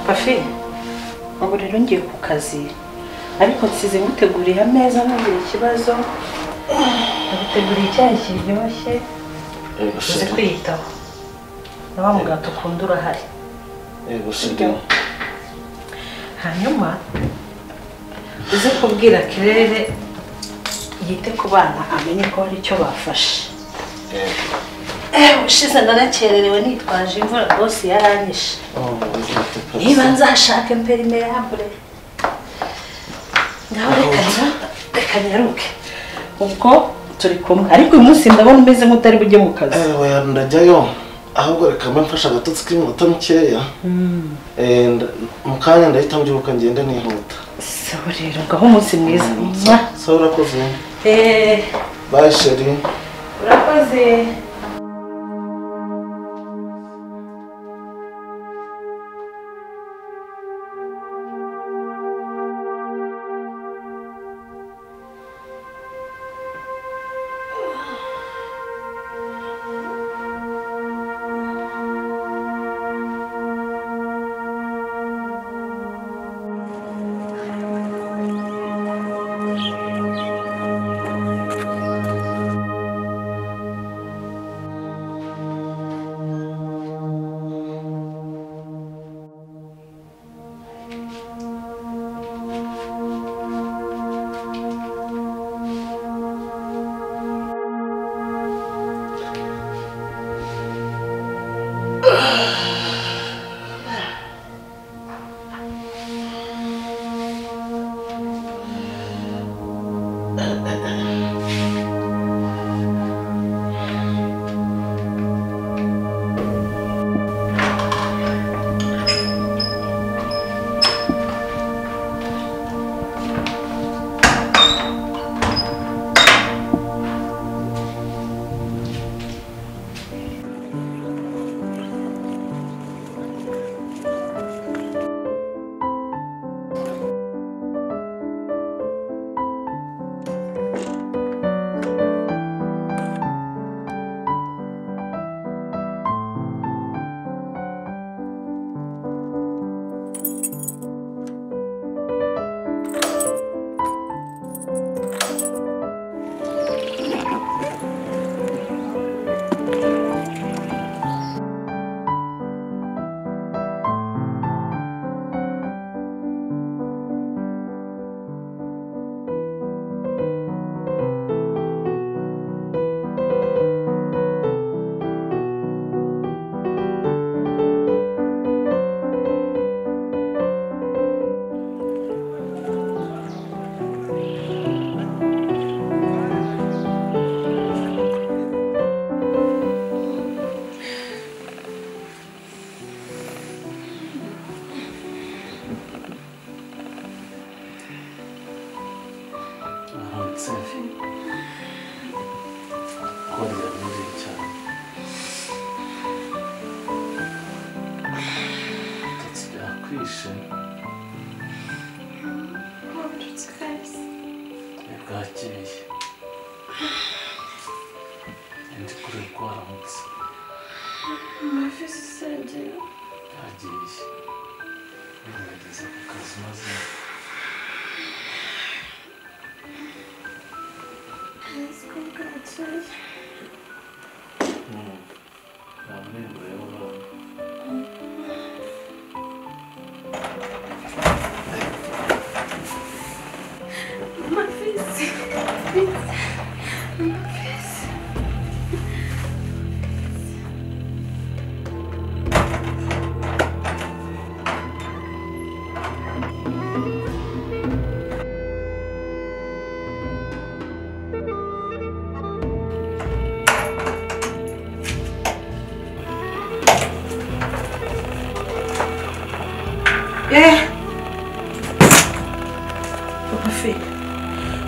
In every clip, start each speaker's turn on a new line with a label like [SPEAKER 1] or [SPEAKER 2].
[SPEAKER 1] Pafi, ubu rero ngiye ku kazi ariko nsize nguteguriye ameza ntugire ikibazo. Naguteguriye icyayi kiryoshye uzi kwiyitaho na wa mugati ukunda urahari.
[SPEAKER 2] Yego shenge.
[SPEAKER 1] Hanyuma uze kubwira Kirere yite ku bana amenye ko hari icyo bafashe. Ushize narakererewe nitwaje imvura boss yaranyishe. Niba nzashaka impermeable. Ngaho reka nyaruke. Ubwo turi kumwe ariko uyu munsi ndabona umeze nk'utari bujye mu kazi.
[SPEAKER 2] Oya ndajyayo ahubwo reka mfasha agatotsi k'iminota mikeya. Mu kanya ndahita mbyuka ngende nihuta.
[SPEAKER 1] Sawa rero ngaho umunsi mwiza.
[SPEAKER 2] Sawa urakoze. Bye Sheri.
[SPEAKER 1] Urakoze.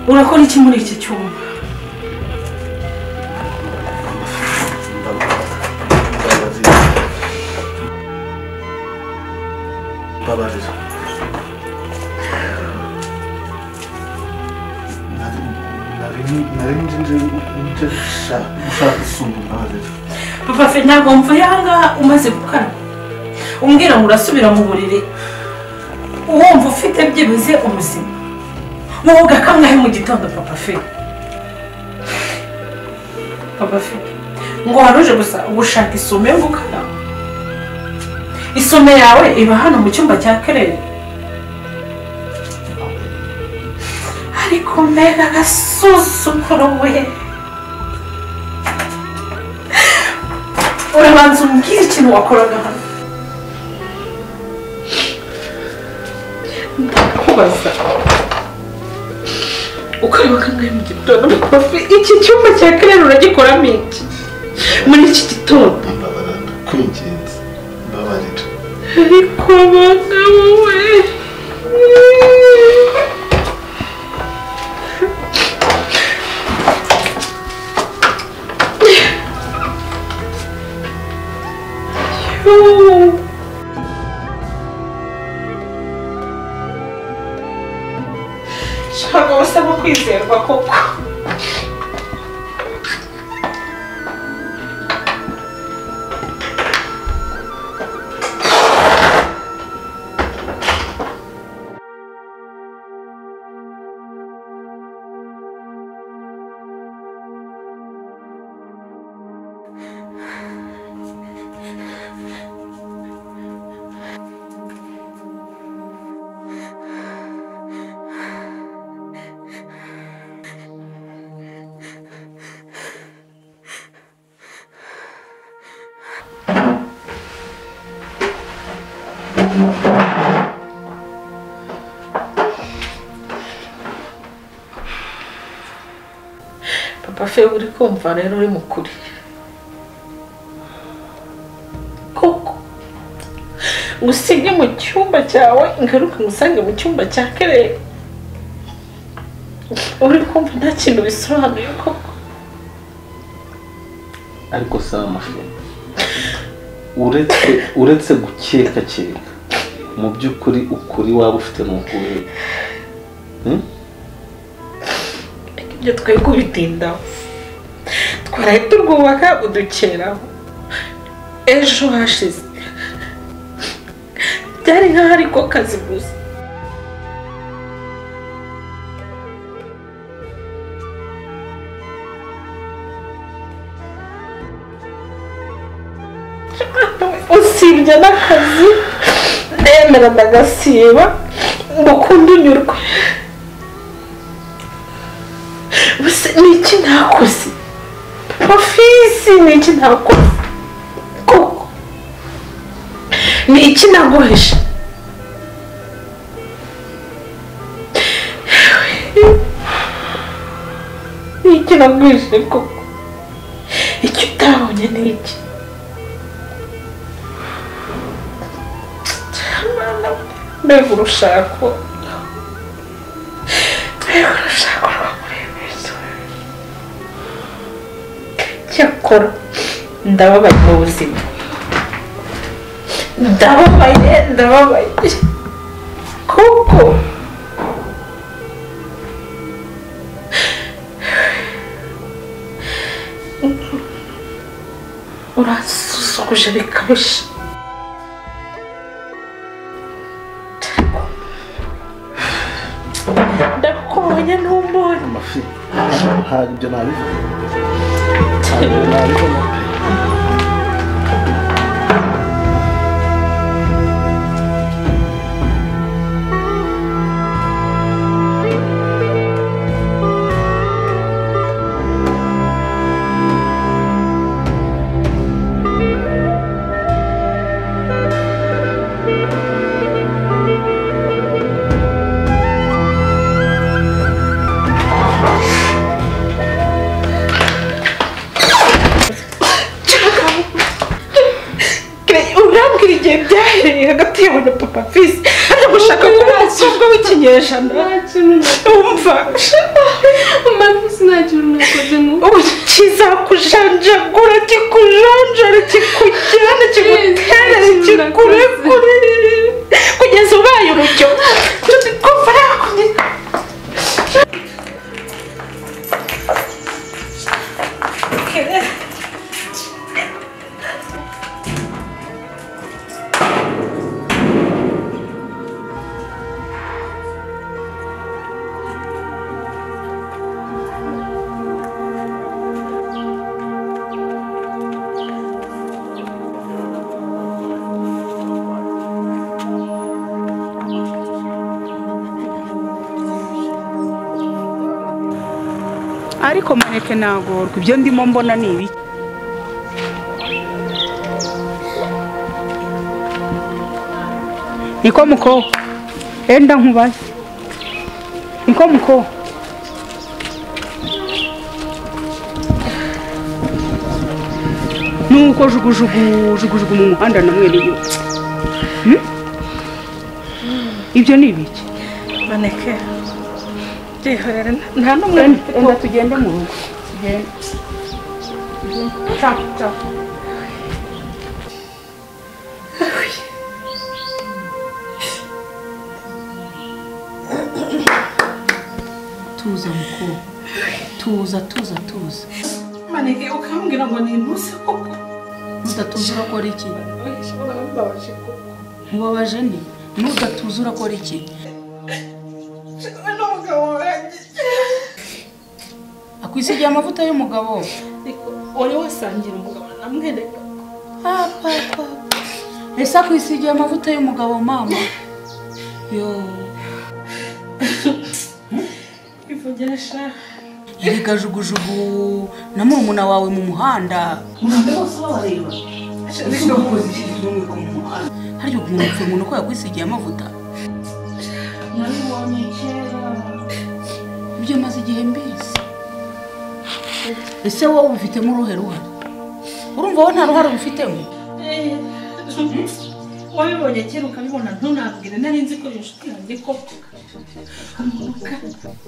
[SPEAKER 1] Urakora iki muri iki cyumba?
[SPEAKER 2] Babarira. Nari nje ushaka isumbu babarira.
[SPEAKER 1] Papa fe ntabwo mva yanga umaze gukara. umbwira ngo urasubira mu buriri wumva ufite byibuze ubuzima muvuga kangahe mu gitondo papa fe ngo waruje gusa gushaka isume yo gukaraba isume yawe iba hano mu cyumba cya Kerere ariko mbega agasuzuguro we urabanza umbwira ikintu wakoraga hano ndakubaza ukareba kangahe mu gitondo papa iki cyumba cya Kerere uragikoramo iki muri iki gitondo
[SPEAKER 2] mbabarira kwingenza mbabarira
[SPEAKER 1] ariko bagabo we shaka wasaba kwizerwa koko papa fe uri kumva rero uri mukuri koko ngusige mu cyumba cyawe ngaruka ngusange mu cyumba cya Kerere uri kumva nta kintu bisobanuye koko
[SPEAKER 2] ariko sawa mafi uretse gukeka mu by'ukuri ukuri waba ufite n'ukuri
[SPEAKER 1] ibyo twari kubitindaho twaraye turwubaka udukeraho ejo hashize byari nk'aho ariko kazi gusa usibye n'akazi ndemera ndagasiba ngo ukunde unyurwe niki ntakoze ofisi niki ntakoze koko niki naguhishe niki naguhishe koko icyo utabonye niki mbega urushako cyakora ndababaye mu buzima ndababaye koko urasuzuguje bikabije ndakubonye ntumbonye
[SPEAKER 2] amafi ntabwo ibyo nabibona
[SPEAKER 1] hagati yawe na papa fisi ajya gushaka kuba umukobwa w'ikinyejana umva
[SPEAKER 3] umafisi nta kintu nakoze
[SPEAKER 1] ubu kizakujanjagura kikujanjara kikujyana kiguterera kikurekure kugeza ubaye urujyo kuva yakugira
[SPEAKER 4] ariko maneke nagorwa ibyo ndimo mbona ni ibi. Niko muko enda nkubaze niko muko nuko jugujugu mu muhanda na mwene yo. Ibyo ni ibiki
[SPEAKER 1] maneke rehera nta numwe
[SPEAKER 4] enda tugende mu rugo ciao ciao. Tuza muko tuza
[SPEAKER 1] maneke ukambwira ngo ni ntuze koko
[SPEAKER 4] udatuza urakora iki? Mubabaje ni n'udatuza urakora iki? Akwisigiye amavuta y'umugabo
[SPEAKER 1] wari wasangira umugabo na mwene
[SPEAKER 4] papa ese akwisigiye amavuta y'umugabo mama yo
[SPEAKER 1] ivugesha
[SPEAKER 4] erega jugujugu na murumuna wawe mu muhanda urambe bose babareba haryo umuntu ko yakwisigiye amavuta
[SPEAKER 1] nabibonye kera
[SPEAKER 4] ibyo maze igihe mbizi. Ese wowe ubifitemo uruhe ruhare? Urumva wowe nta ruhare ubifitemo?
[SPEAKER 1] wabibonye kera ukabibona ntunabwire nari nzi ko inshuti yanjye ko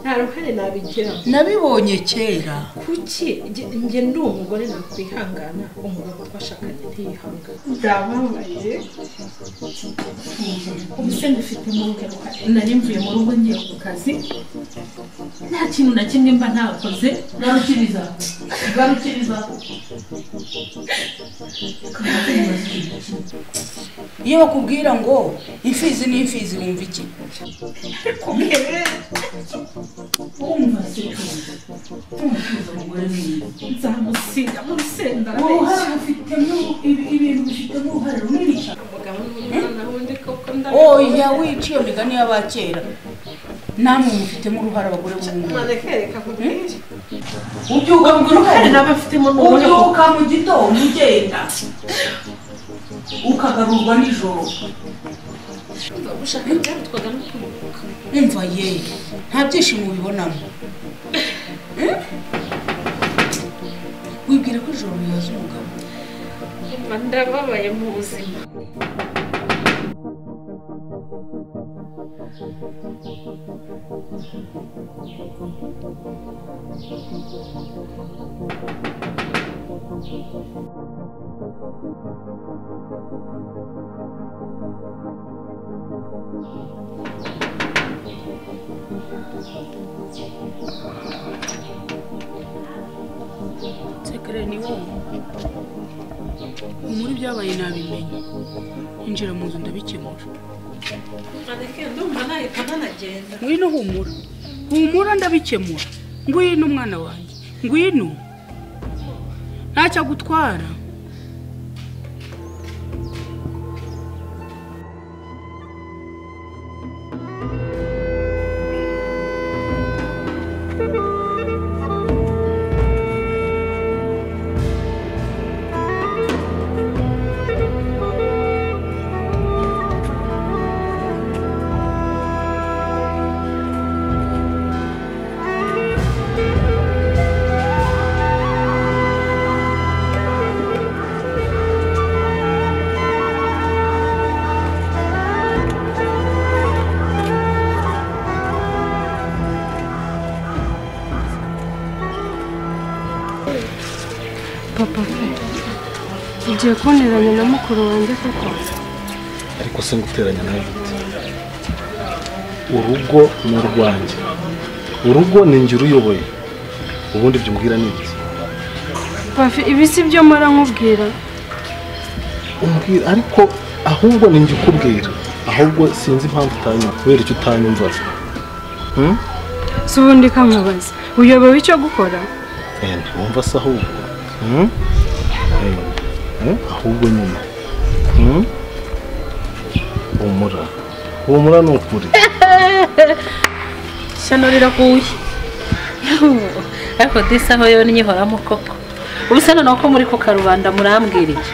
[SPEAKER 1] nta ruhare nabigiramo.
[SPEAKER 4] Nabibonye kera.
[SPEAKER 1] Kuki njye ndi umugore nakwihangana umugabo twashakanye ntiyihangana? Ndababaye ubuse ndifite mu rugo nari mvuye mu rugo ngiye ku kazi nta kintu na kimwe mba ntakoze.
[SPEAKER 4] Garukiriza iyo bakubwira ngo imfizi n'imfizi wumva iki?
[SPEAKER 1] Wumva se nzamusiga muri senda
[SPEAKER 4] uruhare bufitemo ibintu bifitemo uruhare runini cyane. Oya wica iyo migani y'abakera namwe mufitemo uruhare abagore b'umuntu. Ubyuka mu ruhare
[SPEAKER 1] n'abafitemo
[SPEAKER 4] ubyuka mu gitondo ugenda ukagarurwa nijoro.
[SPEAKER 1] ushaka byarutwaga no kumuka.
[SPEAKER 4] Umva ye nta byishimo ubibonamo. Wibwira ko ijoro yaza umugabo.
[SPEAKER 1] Ndababaye mu buzima.
[SPEAKER 4] Sekere ni wowe. Muri byabaye nabimenye. Injira mu nzu ndabikemura.
[SPEAKER 1] Maneke ndumva nahita nanagenda.
[SPEAKER 4] Ngwino humura. Humura ndabikemura. Ngwino mwana wanjye. Ngwino. Ntacyo gutwara.
[SPEAKER 3] Papa ugiye kunteranya na mukuru wanjye koko?
[SPEAKER 2] Ariko se nguteranya nawe gute? Urugo ni urwanjye, urugo ni njye uruyoboye, ubundi ibyo umbwira ni iki?
[SPEAKER 3] Papa ibi si byo mpora nkubwira.
[SPEAKER 2] Umbwira ariko ahubwo ni njye ukubwira, ahubwo sinzi impamvu utanyumva, kubera icyo utanyumva.
[SPEAKER 3] Si ubundi kankubaza uyobewe icyo gukora?
[SPEAKER 2] Ntiwumva se ahubwo ahubwo nyuma humura ni ukuri.
[SPEAKER 3] Shyano rirakuye.
[SPEAKER 1] ariko disa aho yo nyihoramo koko ubu se noneho ko muri ku karubanda murambwira iki